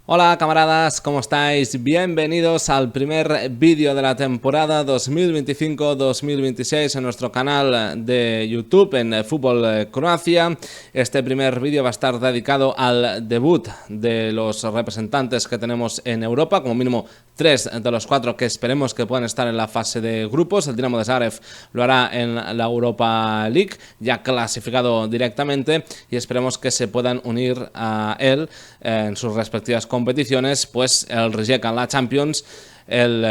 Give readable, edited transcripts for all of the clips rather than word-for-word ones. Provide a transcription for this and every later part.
Hola camaradas, ¿cómo estáis? Bienvenidos al primer vídeo de la temporada 2025-2026 en nuestro canal de YouTube en Fútbol Croacia. Este primer vídeo va a estar dedicado al debut de los representantes que tenemos en Europa, como mínimo 3 de los 4 que esperemos que puedan estar en la fase de grupos. El Dinamo de Zagreb lo hará en la Europa League, ya clasificado directamente, y esperemos que se puedan unir a él en sus respectivas competiciones, pues el Rijeka en la Champions, el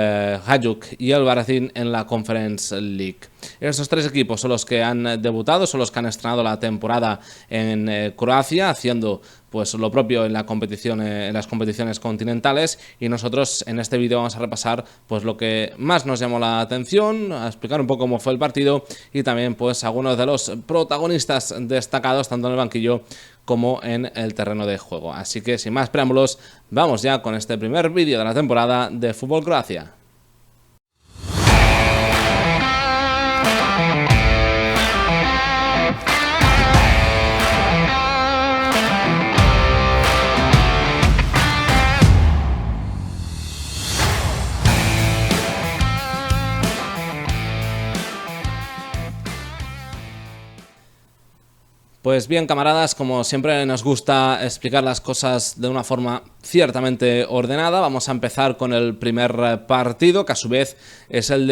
Hajduk y el Varazin en la Conference League. Estos tres equipos son los que han debutado, son los que han estrenado la temporada en Croacia, haciendo pues lo propio en la competición, en las competiciones continentales, y nosotros en este vídeo vamos a repasar pues lo que más nos llamó la atención, a explicar un poco cómo fue el partido y también pues algunos de los protagonistas destacados tanto en el banquillo como en el terreno de juego. Así que sin más preámbulos, vamos ya con este primer vídeo de la temporada de Fútbol Croacia. Pues bien, camaradas, como siempre nos gusta explicar las cosas de una forma ciertamente ordenada, vamos a empezar con el primer partido, que a su vez es el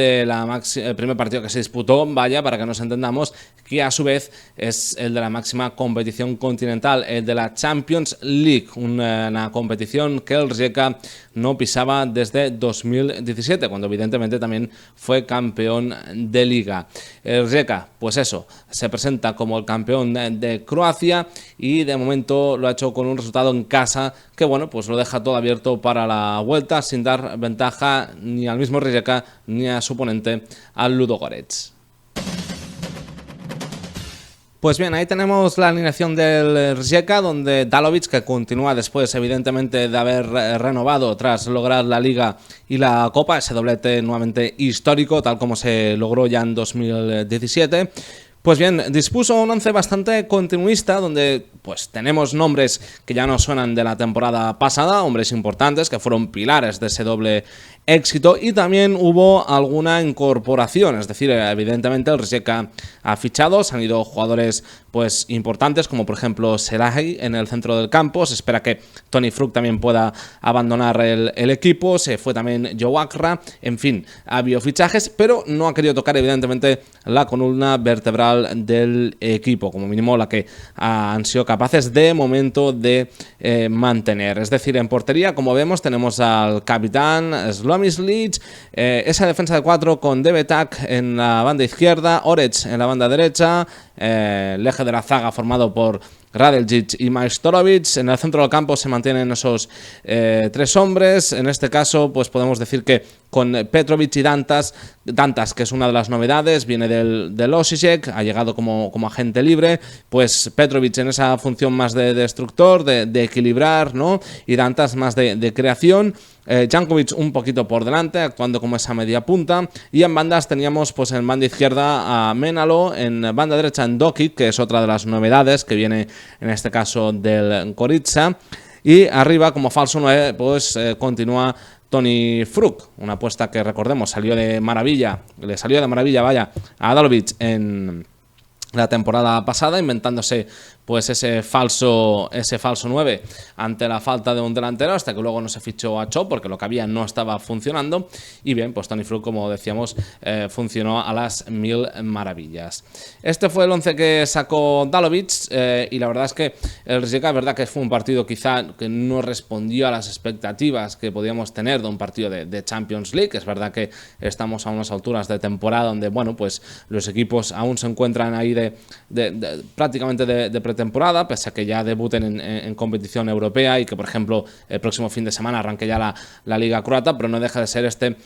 primer partido que se disputó, vaya, para que nos entendamos, que a su vez es el de la máxima competición continental, el de la Champions League, una competición que el Rijeka no pisaba desde 2017, cuando evidentemente también fue campeón de liga. El Rijeka, pues eso, se presenta como el campeón de Croacia y de momento lo ha hecho con un resultado en casa que, bueno, pues lo deja todo abierto para la vuelta, sin dar ventaja ni al mismo Rijeka ni a su oponente, al Ludogorets. Pues bien, ahí tenemos la alineación del Rijeka, donde Dalovic, que continúa después evidentemente de haber renovado tras lograr la Liga y la Copa, ese doblete nuevamente histórico, tal como se logró ya en 2017. Pues bien, dispuso un once bastante continuista, donde pues tenemos nombres que ya nos suenan de la temporada pasada, hombres importantes que fueron pilares de ese doble éxito, y también hubo alguna incorporación, es decir, evidentemente el Rijeka ha fichado, se han ido jugadores pues importantes, como por ejemplo Selahi en el centro del campo. Se espera que Toni Fruk también pueda abandonar el equipo, se fue también Joe Akra, en fin, ha habido fichajes, pero no ha querido tocar evidentemente la columna vertebral del equipo, como mínimo la que han sido capaces de momento de mantener. Es decir, en portería, como vemos, tenemos al capitán Slomislic, esa defensa de 4 con Devetak en la banda izquierda, Orec en la banda derecha, el eje de la zaga formado por Radeljic y Majstorovic. En el centro del campo se mantienen esos tres hombres. En este caso, pues podemos decir que con Petrovic y Dantas, que es una de las novedades, viene del Osijek, ha llegado como agente libre, pues Petrovic en esa función más de destructor, de equilibrar, ¿no? Y Dantas más de creación. Jankovic un poquito por delante, actuando como esa media punta, y en bandas teníamos pues en banda izquierda a Menalo, en banda derecha en Dokic, que es otra de las novedades que viene en este caso del Gorica, y arriba como falso 9 pues continúa Toni Fruk, una apuesta que recordemos le salió de maravilla, vaya, a Dalovic en la temporada pasada, inventándose pues ese falso 9 ante la falta de un delantero, hasta que luego no se fichó a Cho porque lo que había no estaba funcionando, y bien, pues Toni Fruk, como decíamos, funcionó a las mil maravillas. Este fue el 11 que sacó Dalovic, y la verdad es que el Rijeka, es verdad que fue un partido quizá que no respondió a las expectativas que podíamos tener de un partido de Champions League. Es verdad que estamos a unas alturas de temporada donde, bueno, pues los equipos aún se encuentran ahí prácticamente de pretemporada, pese a que ya debuten en competición europea y que, por ejemplo, el próximo fin de semana arranque ya la Liga Croata, pero no deja de ser este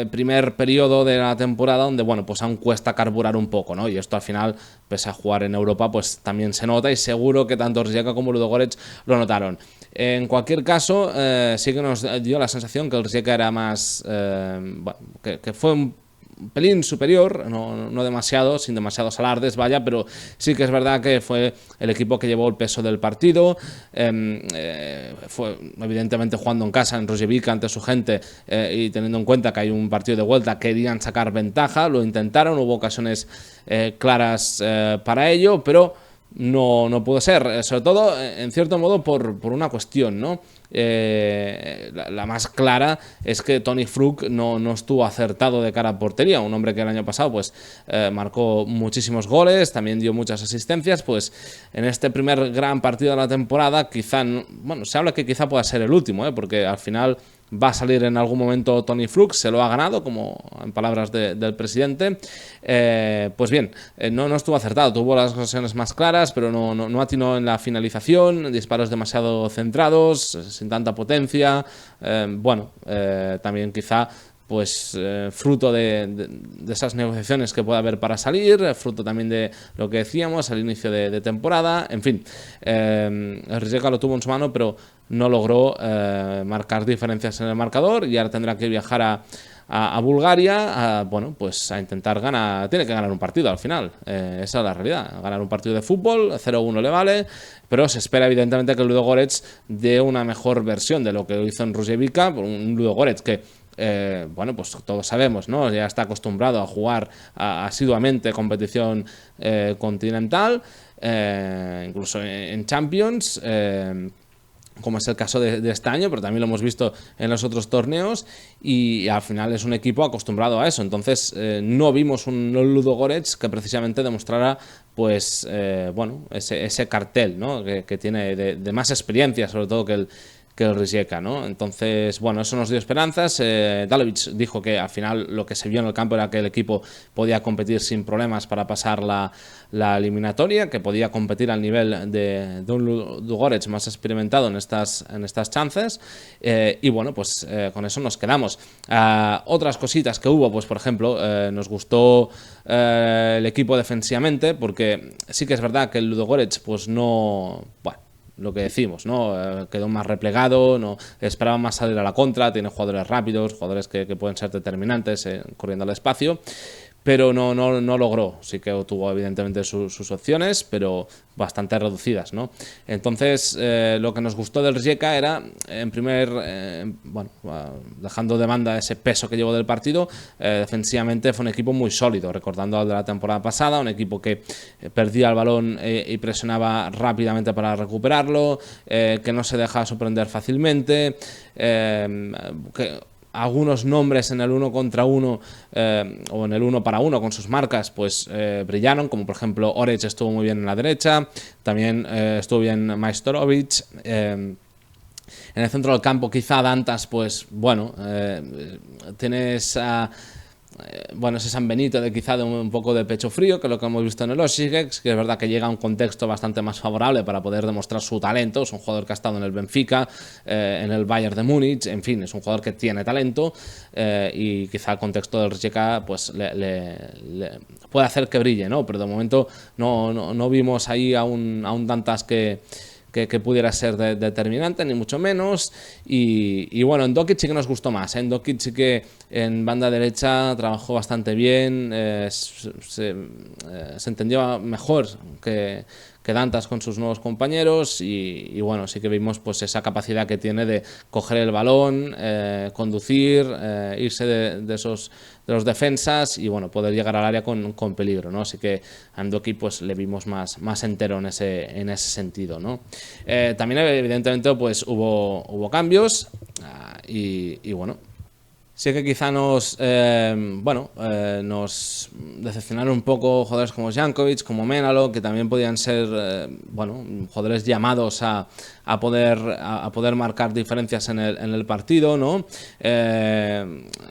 primer periodo de la temporada donde, bueno, pues aún cuesta carburar un poco, ¿no? Y esto al final, pese a jugar en Europa, pues también se nota, y seguro que tanto Rijeka como Ludogorets lo notaron. En cualquier caso, sí que nos dio la sensación que el Rijeka era más... bueno, que fue un pelín superior, no demasiado, sin demasiados alardes, vaya, pero sí que es verdad que fue el equipo que llevó el peso del partido, fue evidentemente jugando en casa en Rijeka ante su gente y teniendo en cuenta que hay un partido de vuelta, querían sacar ventaja, lo intentaron, hubo ocasiones claras para ello, pero no pudo ser, sobre todo en cierto modo por una cuestión, ¿no? La más clara es que Toni Fruk no estuvo acertado de cara a portería, un hombre que el año pasado pues marcó muchísimos goles, también dio muchas asistencias, pues en este primer gran partido de la temporada quizá, bueno, se habla que quizá pueda ser el último, porque al final va a salir en algún momento Toni Fruk, se lo ha ganado, como en palabras del presidente. Pues bien, no estuvo acertado, tuvo las ocasiones más claras, pero no atinó en la finalización, disparos demasiado centrados, sin tanta potencia. También quizá pues fruto de esas negociaciones que puede haber para salir, fruto también de lo que decíamos al inicio de temporada, en fin, el Rijeka lo tuvo en su mano, pero no logró marcar diferencias en el marcador y ahora tendrá que viajar a Bulgaria, pues a intentar ganar, tiene que ganar un partido al final, esa es la realidad, ganar un partido de fútbol, 0-1 le vale, pero se espera evidentemente que el Ludogorets dé una mejor versión de lo que hizo en Rijeka, un Ludogorets que pues todos sabemos, ¿no? Ya está acostumbrado a jugar asiduamente competición continental, incluso en Champions, como es el caso de este año, pero también lo hemos visto en los otros torneos, y al final es un equipo acostumbrado a eso. Entonces no vimos un Ludogorets que precisamente demostrara pues ese cartel, ¿no? que tiene de más experiencia, sobre todo que el Rijeka, ¿no? Entonces, eso nos dio esperanzas. Dalovic dijo que al final lo que se vio en el campo era que el equipo podía competir sin problemas para pasar la eliminatoria, que podía competir al nivel de un Ludogorets más experimentado en estas chances, con eso nos quedamos. Otras cositas que hubo, pues por ejemplo, nos gustó el equipo defensivamente, porque sí que es verdad que el Ludogorets pues lo que decimos, ¿no? Quedó más replegado, no esperaba más salir a la contra, tiene jugadores rápidos, jugadores que pueden ser determinantes corriendo al espacio, pero no logró. Sí que tuvo evidentemente sus opciones, pero bastante reducidas, ¿no? Entonces, lo que nos gustó del Rijeka era, dejando de banda ese peso que llevó del partido, defensivamente fue un equipo muy sólido, recordando al de la temporada pasada, un equipo que perdía el balón y presionaba rápidamente para recuperarlo, que no se deja sorprender fácilmente, que algunos nombres en el 1 contra 1 o en el 1 para 1 con sus marcas pues brillaron, como por ejemplo Orech estuvo muy bien en la derecha, también estuvo bien Majstorovic, en el centro del campo quizá Dantas pues tienes ese San Benito de quizá de un poco de pecho frío, que es lo que hemos visto en el Osijek, que es verdad que llega a un contexto bastante más favorable para poder demostrar su talento. Es un jugador que ha estado en el Benfica, en el Bayern de Múnich, en fin, es un jugador que tiene talento, y quizá el contexto del Rijeka pues le puede hacer que brille, ¿no? Pero de momento no vimos ahí a un Dantas que pudiera ser determinante, ni mucho menos. Y en Dokic sí que nos gustó más. En Dokic sí que en banda derecha trabajó bastante bien, se entendió mejor que Dantas con sus nuevos compañeros, y sí que vimos pues esa capacidad que tiene de coger el balón, conducir, irse de los defensas y poder llegar al área con peligro, ¿no? Así que a Ndoki pues le vimos más entero en ese sentido, ¿no? También evidentemente pues hubo cambios, sí que quizá nos decepcionaron un poco jugadores como Jankovic, como Menalo, que también podían ser jugadores llamados a poder marcar diferencias en el partido, ¿no?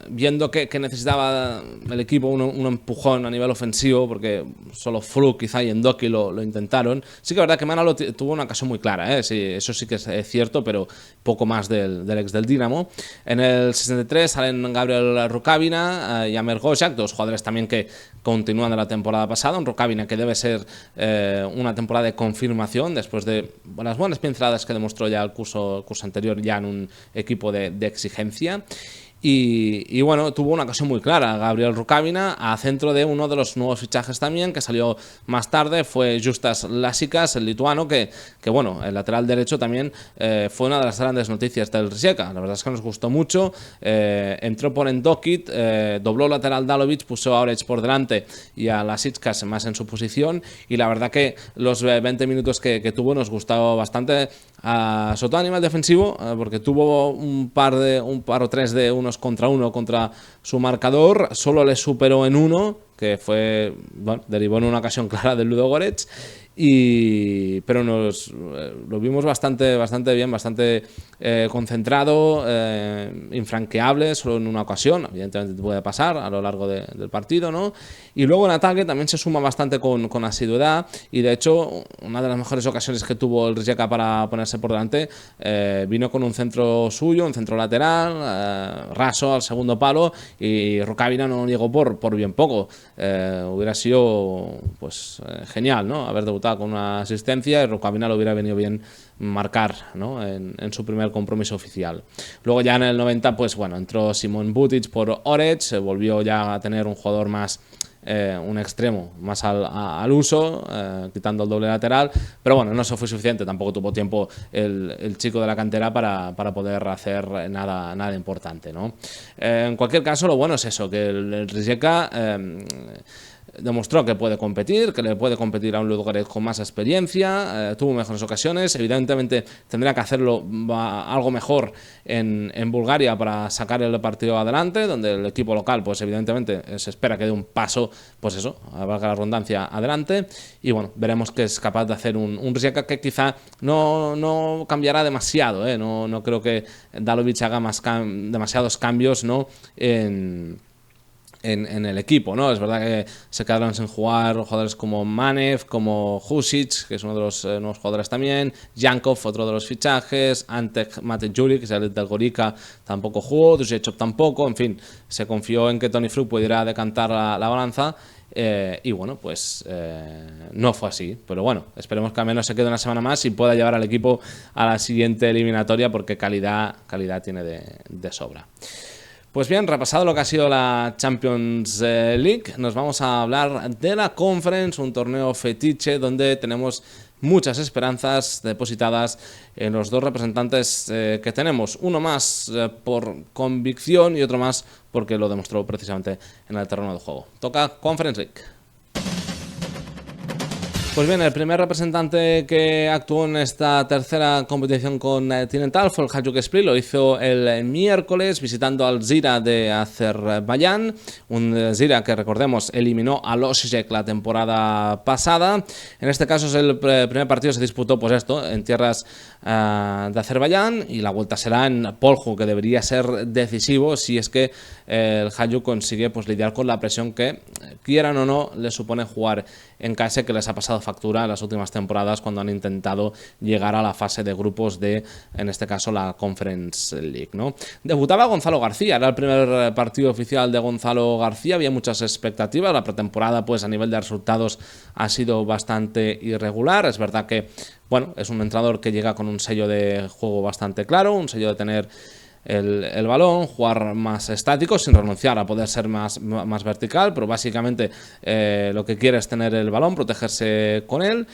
Viendo que necesitaba el equipo un empujón a nivel ofensivo, porque solo Fruk quizá y Ndoki lo intentaron. Sí que es verdad que Menalo tuvo una ocasión muy clara, sí, eso sí que es cierto, pero poco más del ex del Dinamo. En el 63 salen Gabriel Rukavina y Amer Gojak, dos jugadores también que continúan de la temporada pasada. Un Rukavina que debe ser una temporada de confirmación después de las buenas pinceladas que demostró ya el curso anterior, ya en un equipo de exigencia. Y bueno, tuvo una ocasión muy clara Gabriel Rukavina a centro de uno de los nuevos fichajes también, que salió más tarde, fue Justas Lasikas, el lituano, que bueno, el lateral derecho también fue una de las grandes noticias del Rijeka. La verdad es que nos gustó mucho, entró por Endokit, dobló lateral Dalovic, puso a Orech por delante y a Lasikas más en su posición, y la verdad que los 20 minutos que tuvo nos gustaba bastante, sobre todo a nivel defensivo, porque tuvo un par o tres de unos contra uno contra su marcador, solo le superó en uno, que fue, bueno, derivó en una ocasión clara del Ludogorets, pero lo vimos bastante bien, bastante concentrado, infranqueable, solo en una ocasión, evidentemente puede pasar a lo largo del partido, ¿no? Y luego en ataque también se suma bastante con asiduidad, y de hecho una de las mejores ocasiones que tuvo el Rijeka para ponerse por delante vino con un centro suyo, un centro lateral, raso al segundo palo, y Rukavina no llegó por bien poco. Hubiera sido pues genial, ¿no?, haber debutado con una asistencia, y Rukavina le hubiera venido bien marcar, ¿no?, en su primer compromiso oficial. Luego ya en el 90, pues bueno, entró Simon Butic por Orech, se volvió ya a tener un jugador más, un extremo más al uso, quitando el doble lateral, pero bueno, no eso fue suficiente, tampoco tuvo tiempo el chico de la cantera para poder hacer nada importante, ¿no? En cualquier caso, lo bueno es eso, que el Rijeka demostró que puede competir, que le puede competir a un Ludogorets con más experiencia, tuvo mejores ocasiones, evidentemente tendría que hacerlo algo mejor en Bulgaria para sacar el partido adelante, donde el equipo local pues evidentemente se espera que dé un paso, pues eso, valga la redundancia, adelante, y bueno, veremos que es capaz de hacer un Rijeka que quizá no cambiará demasiado, no creo que Dalovic haga demasiados cambios, ¿no?, en el equipo, ¿no? Es verdad que se quedaron sin jugar jugadores como Manev, como Husic, que es uno de los nuevos jugadores también, Jankov, otro de los fichajes, Antek Matejuri, que es el del Gorica, tampoco jugó, Dushechov tampoco, en fin, se confió en que Toni Fruk pudiera decantar la balanza, y bueno, pues no fue así, pero bueno, esperemos que al menos se quede una semana más y pueda llevar al equipo a la siguiente eliminatoria, porque calidad tiene de sobra. Pues bien, repasado lo que ha sido la Champions League, nos vamos a hablar de la Conference, un torneo fetiche donde tenemos muchas esperanzas depositadas en los dos representantes que tenemos, uno más por convicción y otro más porque lo demostró precisamente en el terreno de juego. Toca Conference League. Pues bien, el primer representante que actuó en esta tercera competición continental fue el Hajduk Split, lo hizo el miércoles visitando al Zira de Azerbaiyán, un Zira que recordemos eliminó a Osijek la temporada pasada. En este caso el primer partido se disputó pues esto, en tierras de Azerbaiyán, y la vuelta será en Polju, que debería ser decisivo si es que el Hajduk consigue pues lidiar con la presión que, quieran o no, le supone jugar en casa, que les ha pasado factura en las últimas temporadas cuando han intentado llegar a la fase de grupos de, en este caso, la Conference League, ¿no? Debutaba Gonzalo García, era el primer partido oficial de Gonzalo García, había muchas expectativas, la pretemporada pues a nivel de resultados ha sido bastante irregular, es verdad que, bueno, es un entrenador que llega con un sello de juego bastante claro, un sello de tener el balón, jugar más estático sin renunciar a poder ser más vertical, pero básicamente lo que quiere es tener el balón, protegerse con él.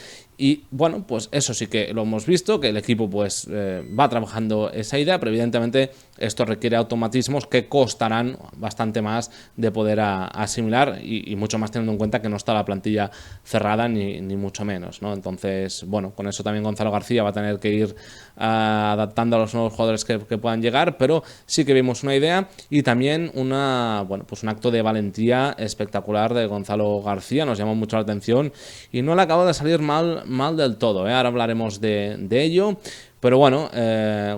Y bueno, pues eso sí que lo hemos visto, que el equipo pues va trabajando esa idea, pero evidentemente esto requiere automatismos que costarán bastante más de poder asimilar, y mucho más teniendo en cuenta que no está la plantilla cerrada ni mucho menos, ¿no? Entonces, bueno, con eso también Gonzalo García va a tener que ir adaptando a los nuevos jugadores que puedan llegar, pero sí que vimos una idea y también un acto de valentía espectacular de Gonzalo García, nos llamó mucho la atención y no le acabó de salir mal del todo, ahora hablaremos de ello. Pero bueno,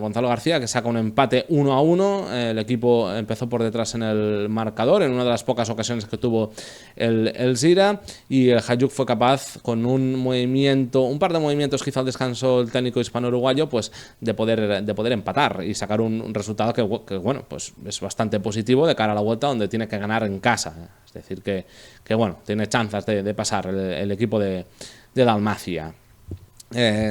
Gonzalo García, que saca un empate 1-1, el equipo empezó por detrás en el marcador, en una de las pocas ocasiones que tuvo el Zira, y el Hajduk fue capaz, con un par de movimientos quizá al descanso el técnico hispano-uruguayo, pues de poder empatar y sacar un resultado que bueno, pues es bastante positivo de cara a la vuelta, donde tiene que ganar en casa. Es decir, que bueno, tiene chances de pasar el equipo de Dalmacia.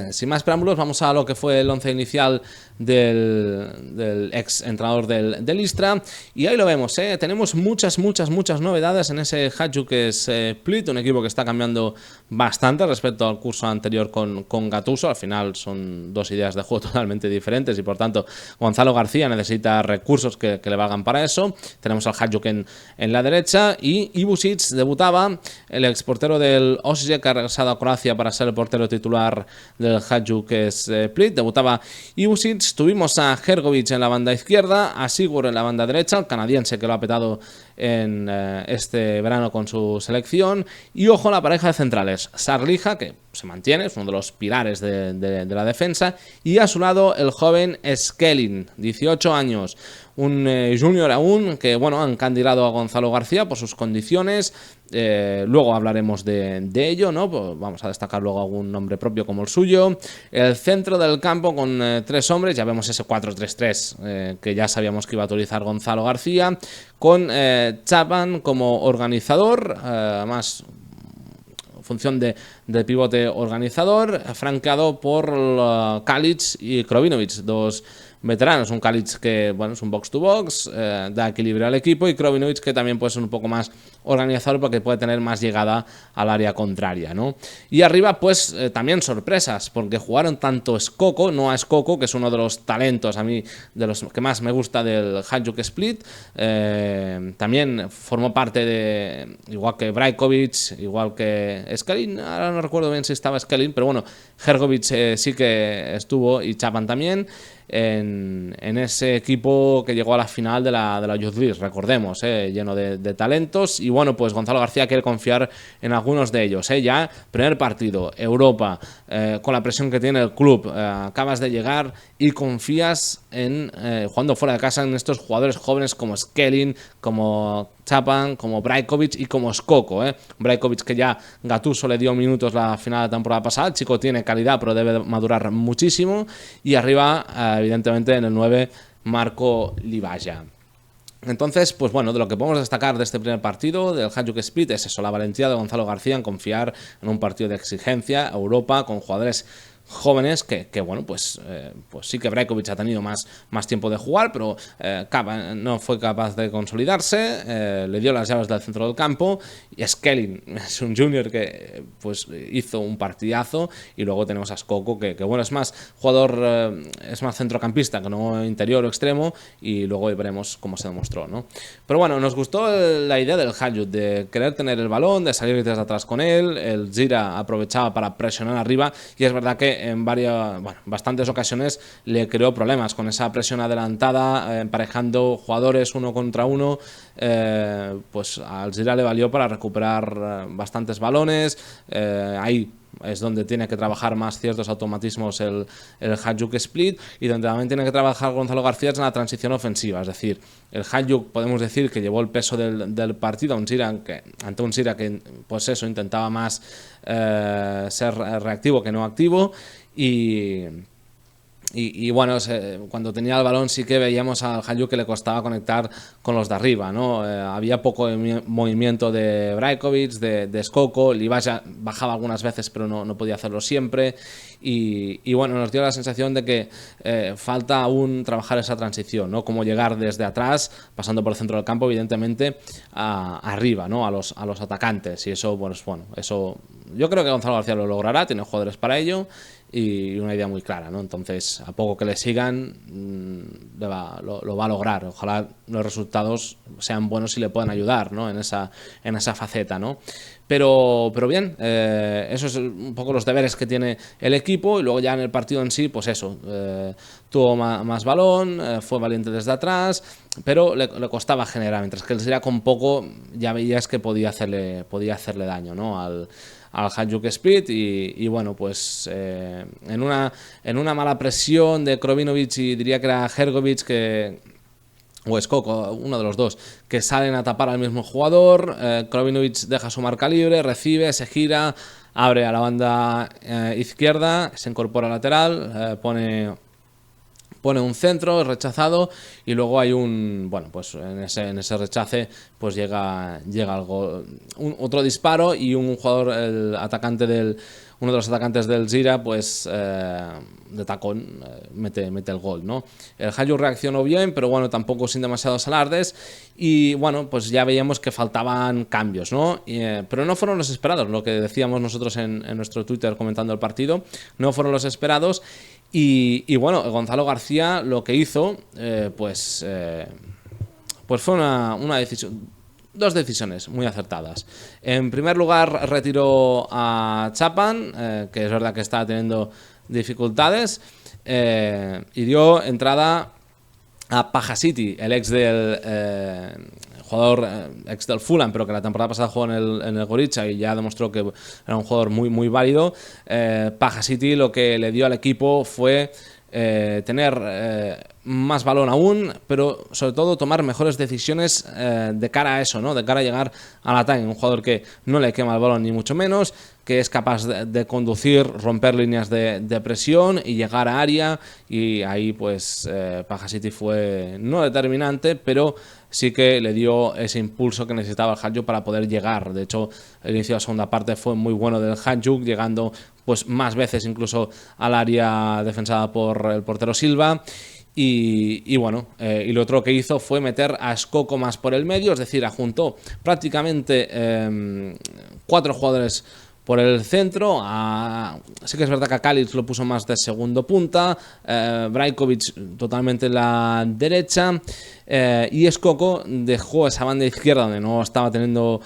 Sin más preámbulos, vamos a lo que fue el once inicial del ex entrenador del Istra. Y ahí lo vemos, tenemos muchas novedades en ese Hajduk Split, un equipo que está cambiando bastante respecto al curso anterior con Gattuso. Al final son dos ideas de juego totalmente diferentes y por tanto Gonzalo García necesita recursos que le valgan para eso. Tenemos al Hajduk en la derecha y Ibusic debutaba, el exportero del Osijek, que ha regresado a Croacia para ser el portero titular del Hajduk Split. Debutaba Ibusic. Tuvimos a Hrgović en la banda izquierda, a Sigur en la banda derecha, el canadiense que lo ha petado en este verano con su selección. Y ojo a la pareja de centrales, Sarlija, que se mantiene, es uno de los pilares de la defensa, y a su lado el joven Schelin, 18 años, un junior aún, que bueno, han candidado a Gonzalo García por sus condiciones. Luego hablaremos de ello, ¿no? Pues vamos a destacar luego algún nombre propio como el suyo. El centro del campo con tres hombres, ya vemos ese 4-3-3 que ya sabíamos que iba a utilizar Gonzalo García, con Chapman como organizador, más función de pivote organizador, franqueado por Kalic y Krovinovic, dos veteranos. Un Kalic que bueno, es un box to box, da equilibrio al equipo, y Krovinovic que también puede ser un poco más organizador porque puede tener más llegada al área contraria, ¿no? Y arriba pues también sorpresas, porque jugaron tanto Skoko, Noah Skoko, que es uno de los talentos a mí de los que más me gusta del Hajduk Split, también formó parte de, igual que Brajkovic, igual que Schelin, ahora no recuerdo bien si estaba Schelin, pero bueno, Hrgović sí que estuvo, y Chapman también, en ese equipo que llegó a la final de la Youth League, recordemos, lleno de talentos. Y bueno, pues Gonzalo García quiere confiar en algunos de ellos, ya primer partido, Europa, con la presión que tiene el club, acabas de llegar y confías en jugando fuera de casa en estos jugadores jóvenes como Schelin, como Chapman, como Brajkovic y como Skoko, Brajkovic, que ya Gattuso le dio minutos la final de la temporada pasada. El chico tiene calidad pero debe madurar muchísimo. Y arriba, evidentemente en el 9, Marco Livaja. Entonces, pues bueno, de lo que podemos destacar de este primer partido del Hajduk Split es eso, la valentía de Gonzalo García en confiar en un partido de exigencia, Europa, con jugadores jóvenes que bueno, pues sí que Brajkovic ha tenido más tiempo de jugar, pero no fue capaz de consolidarse, le dio las llaves del centro del campo. Y Schelin es un junior que pues hizo un partidazo, y luego tenemos a Skoko que bueno, es más jugador, es más centrocampista que no interior o extremo, y luego veremos cómo se demostró, ¿no? Pero bueno, nos gustó la idea del Hajduk de querer tener el balón, de salir desde atrás con él. El Gira aprovechaba para presionar arriba, y es verdad que en bastantes ocasiones le creó problemas con esa presión adelantada, emparejando jugadores uno contra uno. Pues al Gira le valió para recuperar bastantes balones. Ahí es donde tiene que trabajar más ciertos automatismos el Hajduk Split, y donde también tiene que trabajar Gonzalo García es en la transición ofensiva. Es decir, el Hajduk podemos decir que llevó el peso del partido ante un Gira que pues eso, intentaba más ser reactivo que no activo. Y bueno, cuando tenía el balón sí que veíamos al Hajduk que le costaba conectar con los de arriba, ¿no? Había poco movimiento de Brajkovic, de Skoko. Livaja bajaba algunas veces, pero no podía hacerlo siempre. Y bueno, nos dio la sensación de que falta aún trabajar esa transición, ¿no? Cómo llegar desde atrás, pasando por el centro del campo, evidentemente, arriba, ¿no? A los atacantes. Y eso, bueno, eso yo creo que Gonzalo García lo logrará, tiene jugadores para ello y una idea muy clara, ¿no? Entonces, a poco que le sigan, lo va a lograr. Ojalá los resultados sean buenos y le puedan ayudar, ¿no? en esa faceta, ¿no? Pero bien, eso es un poco los deberes que tiene el equipo. Y luego ya en el partido en sí, pues eso, tuvo más balón, fue valiente desde atrás, pero le costaba generar, mientras que el Gira con poco ya veías que podía hacerle daño, ¿no? al Hajduk Split. Y bueno, pues en una mala presión de Krovinovic, y diría que era Hrgović o Skoko, uno de los dos, que salen a tapar al mismo jugador. Krovinovic deja su marca libre, recibe, se gira, abre a la banda izquierda, se incorpora lateral, pone pone un centro, es rechazado y luego hay un, bueno, pues en ese rechace pues llega el gol, otro disparo y un jugador, uno de los atacantes del Zira, pues de tacón mete el gol, ¿no? El Hajduk reaccionó bien, pero bueno, tampoco sin demasiados alardes y bueno, pues ya veíamos que faltaban cambios, ¿no? Pero no fueron los esperados, lo que decíamos nosotros en nuestro Twitter comentando el partido, no fueron los esperados. Y bueno, Gonzalo García lo que hizo, pues fue una decisión, dos decisiones muy acertadas. En primer lugar, retiró a Chapman, que es verdad que estaba teniendo dificultades, y dio entrada a Pajasiti, el ex del jugador ex del Fulham, pero que la temporada pasada jugó en el Gorica y ya demostró que era un jugador muy válido. Pajasiti lo que le dio al equipo fue tener más balón aún, pero sobre todo tomar mejores decisiones de cara a eso, ¿no? De cara a llegar al ataque. Un jugador que no le quema el balón ni mucho menos, que es capaz de conducir, romper líneas de presión y llegar a área, y ahí pues Pajasiti fue no determinante, pero sí que le dio ese impulso que necesitaba el Hajduk para poder llegar. De hecho, el inicio de la segunda parte fue muy bueno del Hajduk, llegando pues más veces incluso al área defensada por el portero Silva. Y bueno, y lo otro que hizo fue meter a Skoko más por el medio, es decir, ajuntó prácticamente 4 jugadores por el centro. Sí que es verdad que a Kalic lo puso más de segundo punta, Brajkovic totalmente en la derecha, y Skoko dejó esa banda izquierda donde no estaba teniendo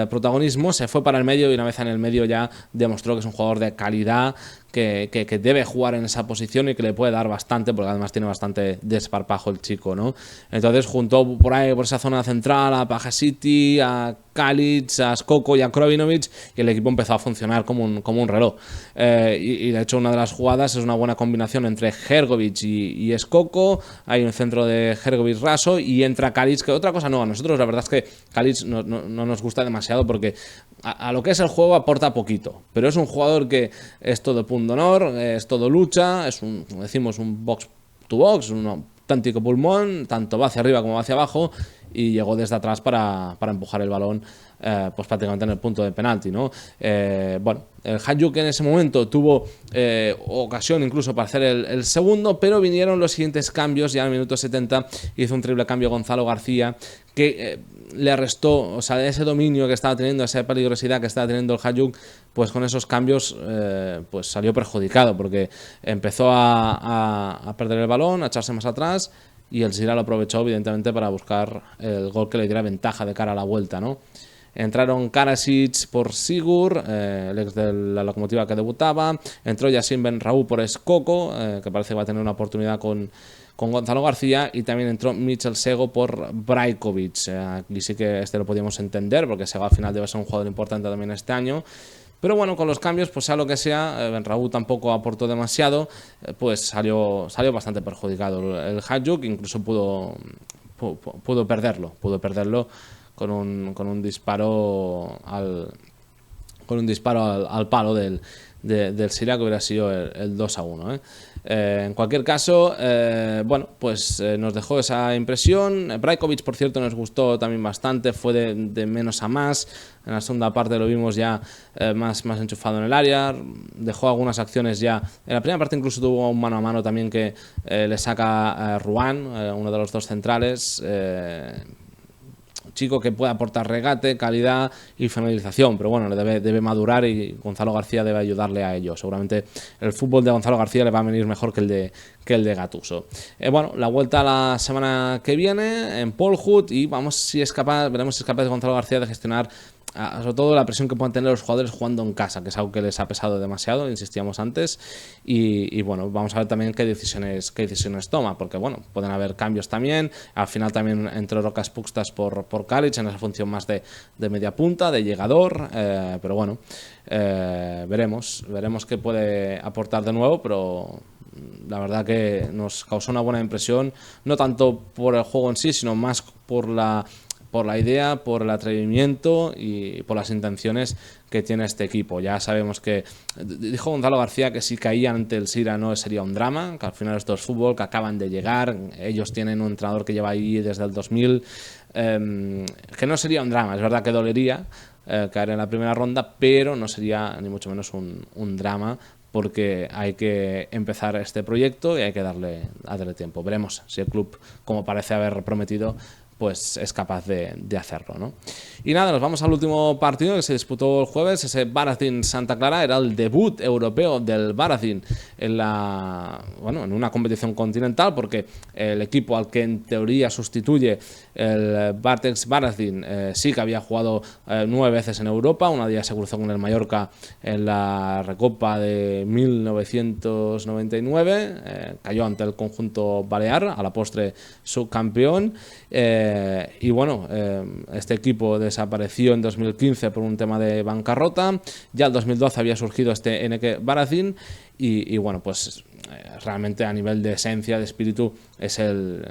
protagonismo, se fue para el medio y una vez en el medio ya demostró que es un jugador de calidad, que debe jugar en esa posición y que le puede dar bastante, porque además tiene bastante desparpajo el chico, ¿no? Entonces juntó por ahí, por esa zona central, a Pajasiti, a Kalic, a Skoko y a Krovinovic, y el equipo empezó a funcionar como un reloj. Y de hecho una de las jugadas es una buena combinación entre Hrgovic y Skoko. Hay un centro de Hrgovic raso y entra Kalic, que otra cosa no, a nosotros la verdad es que Kalic no nos gusta demasiado porque a lo que es el juego aporta poquito, pero es un jugador que es todo punto honor, es todo lucha, es como decimos, un box to box, un auténtico pulmón, tanto va hacia arriba como va hacia abajo, y llegó desde atrás para empujar el balón pues prácticamente en el punto de penalti, ¿no? Bueno, el Hajduk en ese momento tuvo ocasión incluso para hacer el segundo, pero vinieron los siguientes cambios. Ya en el minuto 70 hizo un triple cambio Gonzalo García que le restó, o sea, ese dominio que estaba teniendo, esa peligrosidad que estaba teniendo el Hajduk, pues con esos cambios pues salió perjudicado, porque empezó a perder el balón, a echarse más atrás, y el Zira lo aprovechó evidentemente para buscar el gol que le diera ventaja de cara a la vuelta, ¿no? Entraron Karasic por Sigur, el ex de la Locomotiva que debutaba. Entró Yassin Benraú por Skoko, que parece que va a tener una oportunidad con Gonzalo García. Y también entró Michel Sego por Brajkovic. Aquí sí que lo podíamos entender, porque Sego al final debe ser un jugador importante también este año. Pero bueno, con los cambios, pues sea lo que sea, Benraú tampoco aportó demasiado, pues salió bastante perjudicado el Hajduk, incluso pudo perderlo con un disparo al palo del Zira, que hubiera sido el 2-1. En cualquier caso, bueno, pues nos dejó esa impresión. Brajkovic, por cierto, nos gustó también bastante, fue de menos a más. En la segunda parte lo vimos ya más enchufado en el área, dejó algunas acciones ya. En la primera parte incluso tuvo un mano a mano también que le saca Ruan, uno de los dos centrales. Chico que puede aportar regate, calidad y finalización, pero bueno, debe madurar, y Gonzalo García debe ayudarle a ello. Seguramente el fútbol de Gonzalo García le va a venir mejor que el de Gattuso. Bueno, la vuelta la semana que viene en Polhut, y veremos si es capaz Gonzalo García de gestionar sobre todo la presión que puedan tener los jugadores jugando en casa, que es algo que les ha pesado demasiado, insistíamos antes, y bueno, vamos a ver también qué decisiones toma, porque bueno, pueden haber cambios también. Al final también entró Rokas Pukstas por Kalic en esa función más de media punta, de llegador, pero bueno, veremos qué puede aportar de nuevo, pero la verdad que nos causó una buena impresión, no tanto por el juego en sí, sino más por por la idea, por el atrevimiento y por las intenciones que tiene este equipo. Ya sabemos que dijo Gonzalo García que si caían ante el Sira no sería un drama, que al final esto es fútbol, que acaban de llegar, ellos tienen un entrenador que lleva ahí desde el 2000, que no sería un drama. Es verdad que dolería caer en la primera ronda, pero no sería ni mucho menos un drama, porque hay que empezar este proyecto y hay que darle tiempo. Veremos si el club, como parece haber prometido, pues es capaz de hacerlo, ¿no? Y nada, nos vamos al último partido que se disputó el jueves, ese Baracín-Santa Clara. Era el debut europeo del Baracín en una competición continental, porque el equipo al que en teoría sustituye el Bartex Baracín sí que había jugado 9 veces en Europa. Una de ellas se cruzó con el Mallorca en la Recopa de 1999, cayó ante el conjunto balear, a la postre subcampeón. Y bueno, este equipo desapareció en 2015 por un tema de bancarrota. Ya en 2012 había surgido este NK Baracín y bueno, pues realmente a nivel de esencia, de espíritu, es el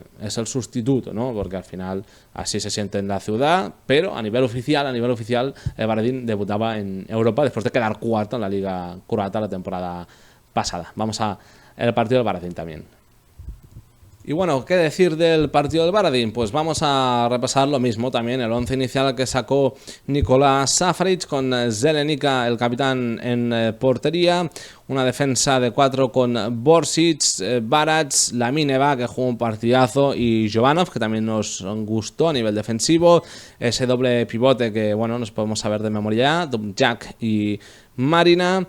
sustituto, ¿no? Porque al final así se siente en la ciudad, pero a nivel oficial, el Baracín debutaba en Europa después de quedar cuarto en la Liga Croata la temporada pasada. Vamos a el partido del Baracín también. Y bueno, ¿qué decir del partido del Baracín? Pues vamos a repasar lo mismo también, el 11 inicial que sacó Nikola Safaric, con Zelenica, el capitán, en portería, una defensa de 4 con Borsic, Barac, Lamineva, que jugó un partidazo, y Jovanov, que también nos gustó a nivel defensivo, ese doble pivote que, bueno, nos podemos saber de memoria, Jack y Marina,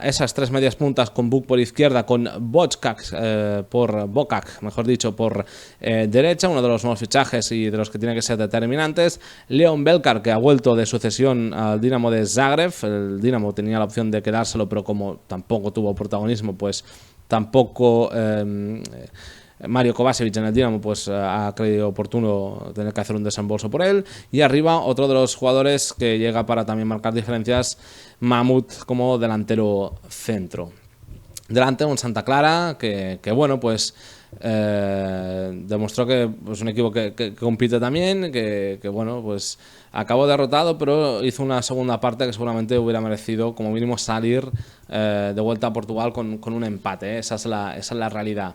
esas 3 medias puntas con Buk por izquierda, con Bokak por derecha, uno de los nuevos fichajes y de los que tienen que ser determinantes. Leon Belkar, que ha vuelto de sucesión al Dinamo de Zagreb. El Dinamo tenía la opción de quedárselo, pero como tampoco tuvo protagonismo, pues tampoco Mario Kovacevic en el Dinamo pues ha creído oportuno tener que hacer un desembolso por él. Y arriba otro de los jugadores que llega para también marcar diferencias, Mahmoud, como delantero centro. Delante un Santa Clara que bueno, pues demostró que es pues, un equipo que compite también, que bueno, pues acabó derrotado, pero hizo una segunda parte que seguramente hubiera merecido como mínimo salir de vuelta a Portugal con un empate, ¿eh? Esa es la realidad.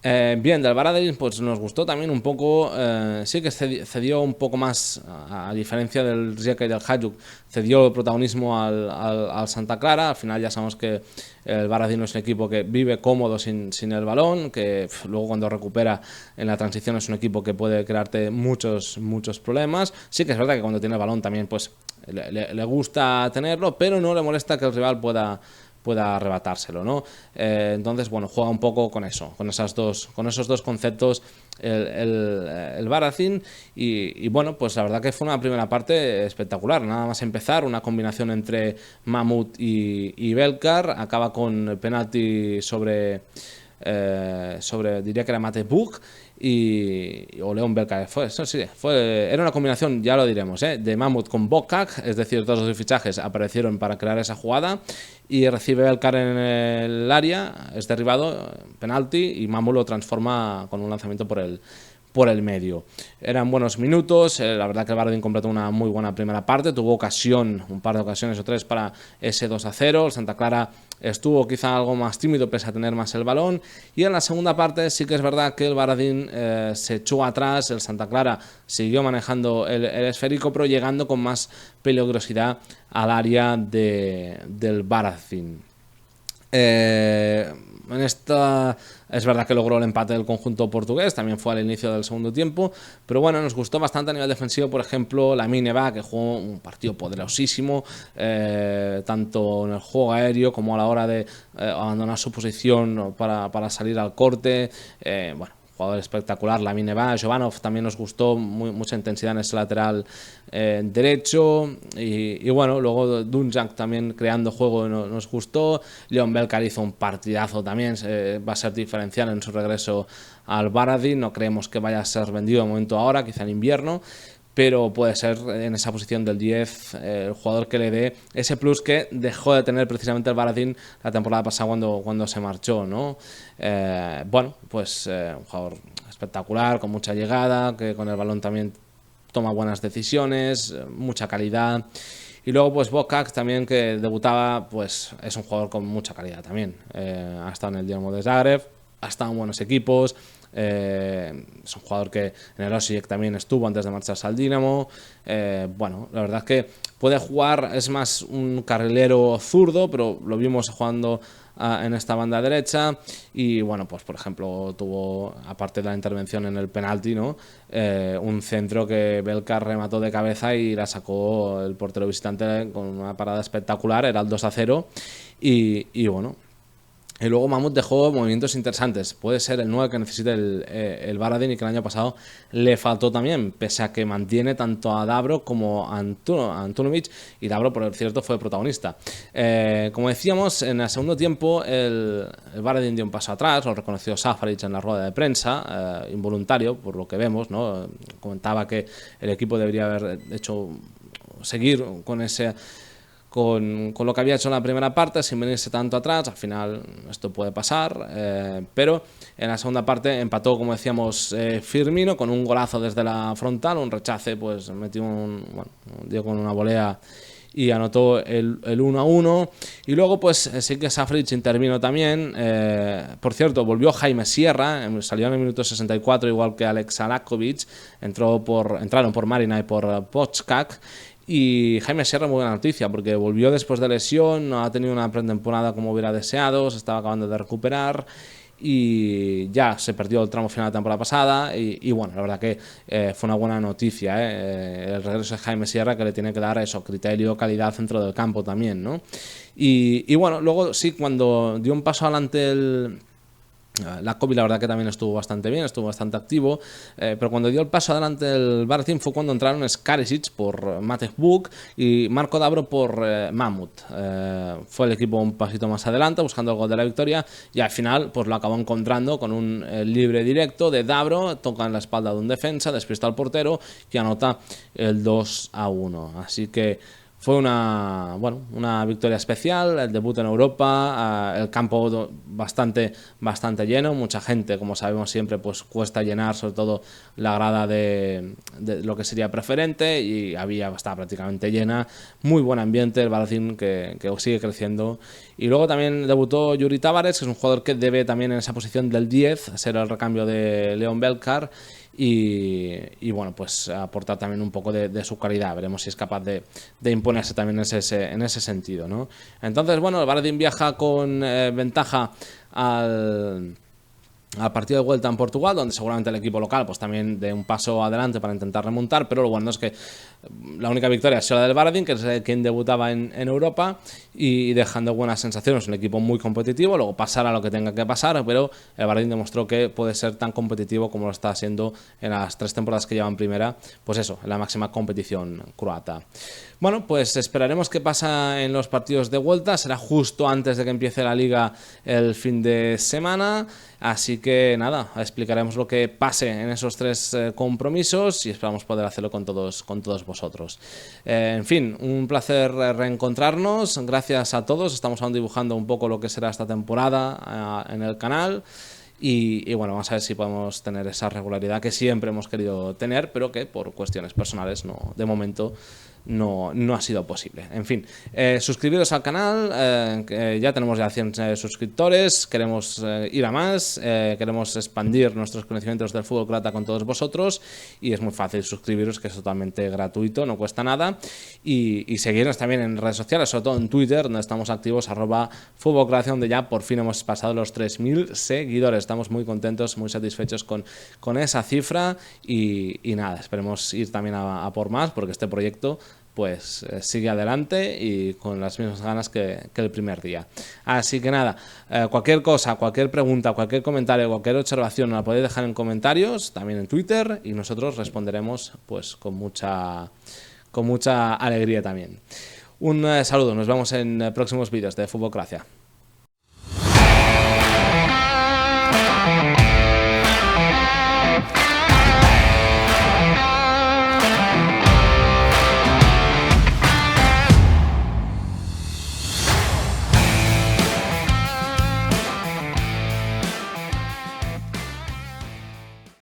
Bien, del Baracín pues nos gustó también un poco, sí que cedió un poco más, a diferencia del Rijeka y del Hajduk, cedió el protagonismo al Santa Clara. Al final ya sabemos que el Baracín es un equipo que vive cómodo sin el balón, que luego cuando recupera en la transición es un equipo que puede crearte muchos problemas. Sí que es verdad que cuando tiene el balón también pues le gusta tenerlo, pero no le molesta que el rival pueda arrebatárselo, ¿no? Entonces, bueno, juega un poco con eso, con esos dos conceptos el Baracín y bueno, pues la verdad que fue una primera parte espectacular. Nada más empezar, una combinación entre Mahmoud y Belkar, acaba con penalti sobre diría que era Mate Buk o Leon Belkar, era una combinación, ya lo diremos, de Mahmoud con Bokak, es decir, todos los fichajes aparecieron para crear esa jugada, y recibe Belkar en el área, es derribado, penalti, y Mahmoud lo transforma con un lanzamiento por el medio. Eran buenos minutos, la verdad que el Baracín completó una muy buena primera parte, tuvo un par de ocasiones o 3 para ese 2-0, el Santa Clara estuvo quizá algo más tímido pese a tener más el balón, y en la segunda parte sí que es verdad que el Baracín se echó atrás, el Santa Clara siguió manejando el esférico, pero llegando con más peligrosidad al área del Baracín. En esta es verdad que logró el empate del conjunto portugués, también fue al inicio del segundo tiempo, pero bueno, nos gustó bastante a nivel defensivo, por ejemplo, Lamineva, que jugó un partido poderosísimo, tanto en el juego aéreo como a la hora de abandonar su posición para salir al corte, bueno, jugador espectacular. Lamineva, Jovanov también nos gustó, mucha intensidad en ese lateral derecho, y bueno, luego Dunjak también creando juego nos gustó. Leon Belkar hizo un partidazo también, va a ser diferencial en su regreso al Baracín. No creemos que vaya a ser vendido de momento ahora, quizá en invierno, pero puede ser en esa posición del 10 el jugador que le dé ese plus que dejó de tener precisamente el Baracín la temporada pasada cuando se marchó, ¿no? Bueno, pues un jugador espectacular, con mucha llegada, que con el balón también toma buenas decisiones, mucha calidad. Y luego pues Bokak también, que debutaba, pues es un jugador con mucha calidad también. Ha estado en el Dinamo de Zagreb, ha estado en buenos equipos. Es un jugador que en el Osijek también estuvo antes de marcharse al Dinamo. Bueno, la verdad es que puede jugar, es más un carrilero zurdo, pero lo vimos jugando en esta banda derecha. Y bueno, pues por ejemplo tuvo, aparte de la intervención en el penalti, ¿no? Un centro que Belkar remató de cabeza y la sacó el portero visitante con una parada espectacular, era el 2-0. Y bueno, y luego Mamut dejó movimientos interesantes. Puede ser el 9 que necesite el Baradin, y que el año pasado le faltó también, pese a que mantiene tanto a Dabro como a Antunovic, y Dabro, por cierto, fue protagonista. Como decíamos, en el segundo tiempo el Baradin dio un paso atrás, lo reconoció Šafarić en la rueda de prensa, involuntario, por lo que vemos, ¿no? Comentaba que el equipo debería haber seguir con ese... Con lo que había hecho en la primera parte, sin venirse tanto atrás. Al final esto puede pasar, pero en la segunda parte empató, como decíamos, Firmino con un golazo desde la frontal, un rechace, pues metió dio con una volea y anotó el 1-1. Y luego pues sí que Šafarić intervino también. Por cierto, volvió Jaime Sierra, salió en el minuto 64, igual que Alex Alakovic. Entraron por Marina y por Pochkak. Y Jaime Sierra, muy buena noticia, porque volvió después de lesión, no ha tenido una pretemporada como hubiera deseado, se estaba acabando de recuperar y ya se perdió el tramo final de la temporada pasada. Y bueno, la verdad que fue una buena noticia, el regreso de Jaime Sierra, que le tiene que dar eso, criterio, calidad dentro del campo también, ¿no? Y bueno, luego sí, cuando dio un paso adelante Lakovic, la verdad que también estuvo bastante bien, estuvo bastante activo, pero cuando dio el paso adelante el Baradin fue cuando entraron Škaričić por Matej Buk y Marco Dabro por Mamut. Fue el equipo un pasito más adelante buscando el gol de la victoria, y al final pues lo acabó encontrando con un libre directo de Dabro, toca en la espalda de un defensa, despista al portero y anota el 2-1. Así que fue una victoria especial, el debut en Europa, el campo bastante lleno, mucha gente, como sabemos siempre, pues cuesta llenar, sobre todo la grada de lo que sería preferente, y estaba prácticamente llena, muy buen ambiente, el Baradin que sigue creciendo. Y luego también debutó Yuri Tavares, que es un jugador que debe también en esa posición del 10 ser el recambio de Leon Belkar. Y bueno, pues aportar también un poco de su calidad. Veremos si es capaz de imponerse también en ese sentido, ¿no? Entonces, bueno, el Baradin viaja con ventaja al partido de vuelta en Portugal, donde seguramente el equipo local pues también dé un paso adelante para intentar remontar, pero lo bueno es que la única victoria ha sido la del Baradin, que es quien debutaba en Europa, y dejando buenas sensaciones, un equipo muy competitivo. Luego pasará lo que tenga que pasar, pero el Baradin demostró que puede ser tan competitivo como lo está siendo en las 3 temporadas que lleva en primera, pues eso, en la máxima competición croata. Bueno, pues esperaremos qué pasa en los partidos de vuelta, será justo antes de que empiece la Liga el fin de semana, así que nada, explicaremos lo que pase en esos 3 compromisos y esperamos poder hacerlo con todos vosotros. En fin, un placer reencontrarnos, gracias a todos, estamos aún dibujando un poco lo que será esta temporada en el canal. Y bueno, vamos a ver si podemos tener esa regularidad que siempre hemos querido tener, pero que por cuestiones personales de momento no ha sido posible. En fin, suscribiros al canal, ya tenemos ya 100 suscriptores, queremos ir a más, queremos expandir nuestros conocimientos del fútbol croata con todos vosotros, y es muy fácil suscribiros, que es totalmente gratuito, no cuesta nada, y seguirnos también en redes sociales, sobre todo en Twitter, donde estamos activos, @FútbolCroacia, donde ya por fin hemos pasado los 3000 seguidores. Estamos muy contentos, muy satisfechos con esa cifra, y nada, esperemos ir también a por más, porque este proyecto pues sigue adelante y con las mismas ganas que el primer día. Así que nada, cualquier cosa, cualquier pregunta, cualquier comentario, cualquier observación la podéis dejar en comentarios, también en Twitter, y nosotros responderemos pues con mucha alegría también. Un saludo, nos vemos en próximos vídeos de Fútbol Croacia.